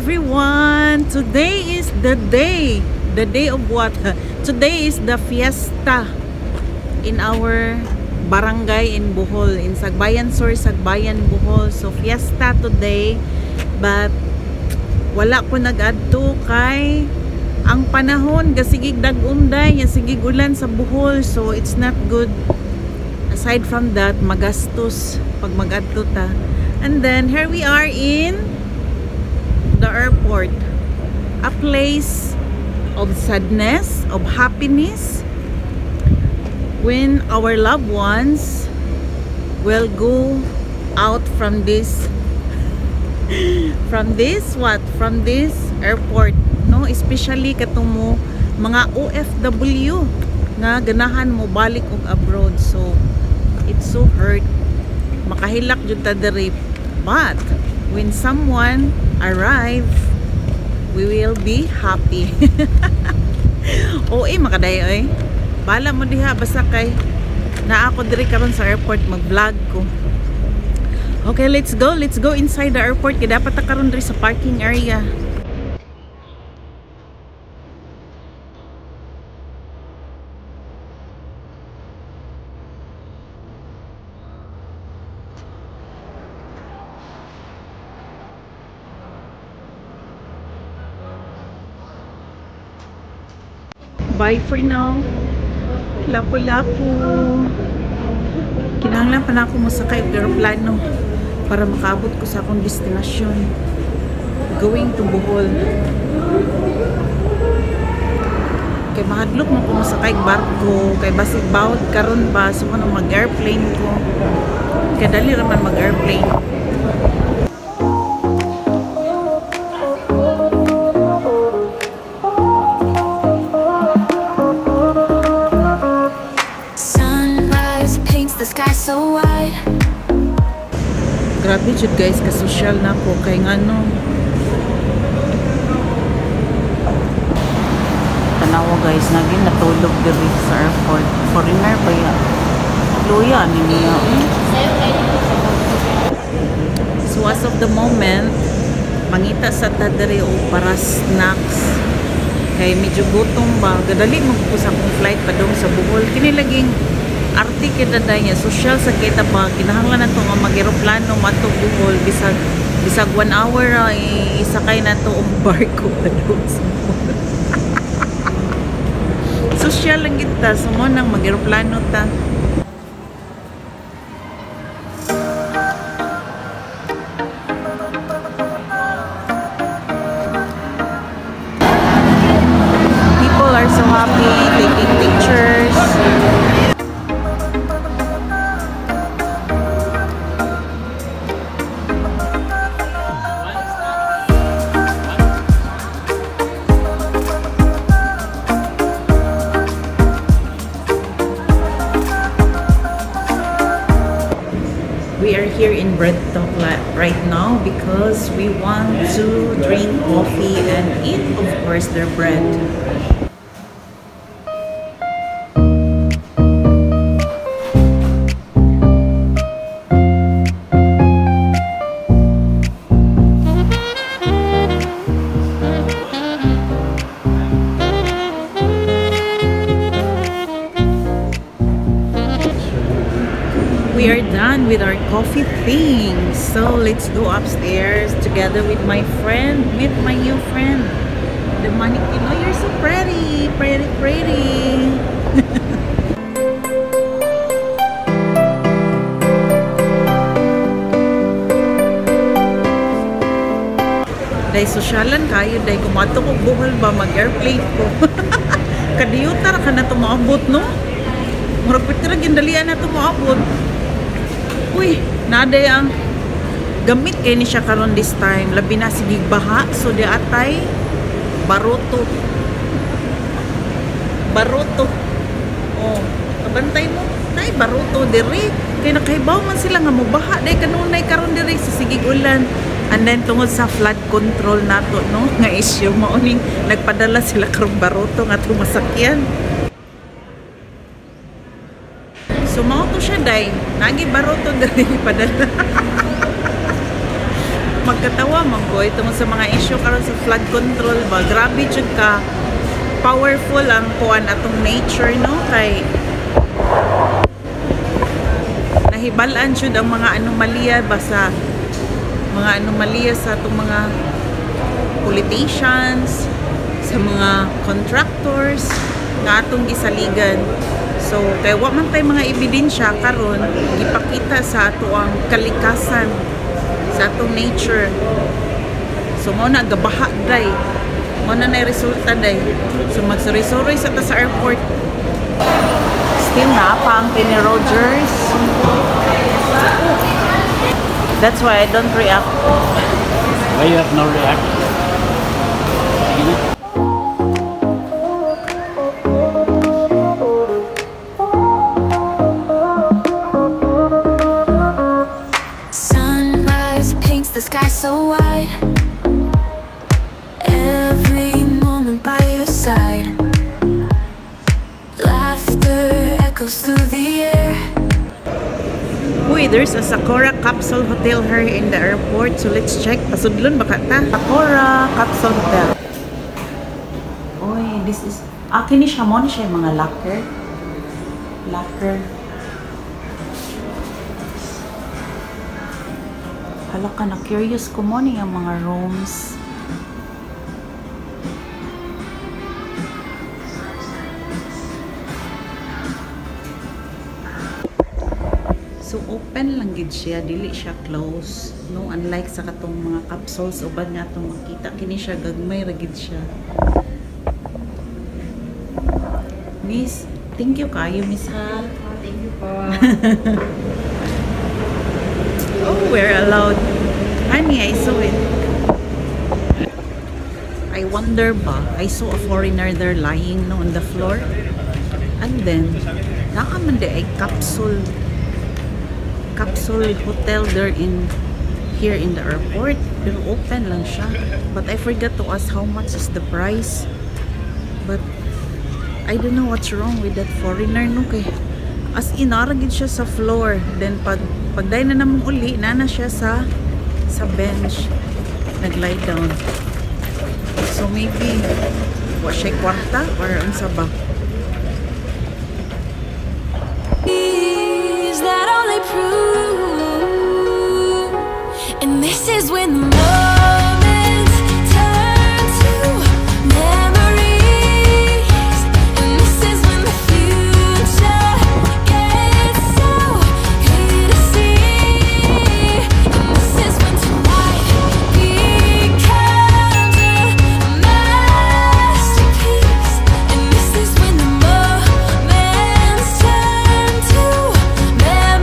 Everyone, today is the day of what? Today is the fiesta in our barangay in Bohol, in Sagbayan Sur, Sagbayan, Bohol. So fiesta today, but wala ko nag-adto kay ang panahon gasigig dag-unday, gasigig ulan sa Bohol, so it's not good. Aside from that, magastos pag mag-adto ta. And then here we are in the airport, a place of sadness, of happiness, when our loved ones will go out from this airport, no? Especially katong mga OFW nga ganahan mo balik og abroad, so it's so hurt, makahilak jud ta diri. But when someone arrive, we will be happy. Makadayo bala mo diha, basta kay na ako diri karon sa airport, mag-vlog ko. Okay, let's go inside the airport, kay dapat ta karon diri sa parking area. Bye for now. Lapu-lapu. Kinahanglan pa na ako masakay og aeroplano para makaabot ko sa akong destinasyon, going to Bohol. Kay mahadlok mo ko masakay og barko, kay basig bawod karon ba so ano mag-airplane ko. Kay dali ra man mag-airplane. So wide. Grabe jud guys, ka-social na ko kay ngano. Tanawa guys, naging natulog diri sa airport. Foreigner pa ya. Luya ni niya. So as of the moment, mangita sa ta diri og para snacks. Kay medyo gutom ba, gadali mo ko sa akong flight padung sa Bohol. Kini laging arte kita niya, social sa kita pa, kinahanglan na ito nga mag-aeroplano matog Bohol, bisag 1 hour isakay na ito ang barko. Social lang kita, sumo nang mag-aeroplano ta. People are so happy, taking pictures. We are here in Bread Talk right now because we want to drink coffee and eat, of course, their bread. We are done with our coffee things, so let's go upstairs together with my friend, meet my new friend, the mannequin. Oh, you're so pretty. Dahil sosyalan kayo, dahil kumato ko Bohol ba, mag-airplane ko. kadiyutar ka na tumaabot, no? Murag pitira gindalian na tumaabot. Uy, naday ang gamit kay ni siya karon this time. Labi na sigig baha, so di atay baruto. Baruto. Oh, kabantay mo. Nay baruto diri. Kay nakahibaw man sila nga mobaha day kanunay karon diri sa sigig ulan. And then tungod sa flood control nato, no, nga issue mao ning nagpadala sila karong baruto nga tumasakyan. So mao to siya day, nagi baruto diri padala. Magkatawa man boy tungod sa mga issue karon sa flood control ba. Grabe jud ka powerful ang kuan atong nature, no, kay nahibalan jud ang mga anomalya ba sa mga anomalya sa itong mga politicians, sa mga contractors nga atong gisaligan. So kay wa man tay mga ebidensya karon gipakita sa ato ang kalikasan sa atong nature. So mo na gabaha day, mo na nay resulta day. So magsuri-suri sa ta sa airport. Still na pa ang Penny Rogers. That's why I don't react. Why you have no react? Sunrise paints the sky so wide. Every moment by your side. Laughter echoes through the air. Uy, there's a Sakura Capsule Hotel here in the airport. So let's check. Pasudlon baka ta? Sakura Capsule Hotel. Uy, this is... Akin ni siya mo ni siya yung mga locker. Locker. Hala ka na, curious ko mo ni yung mga rooms. So open lang gid siya, dili siya close. No, unlike sa katong mga capsules uban nga atong makita kini siya gagmay ra gid siya. Miss, thank you kayo, Miss ha. Thank you po. Oh, we're allowed. Honey, I saw it. I wonder ba, I saw a foreigner there lying no on the floor. And then, naaman de ay capsule hotel there in here in the airport, pero open lang siya. But I forgot to ask how much is the price. But I don't know what's wrong with that foreigner, no, kay as in naragid siya sa floor. Then pagday na namang uli na siya sa bench nag-lie down. So maybe wa siya kwarta or unsa ba? That only prove, and this is when the more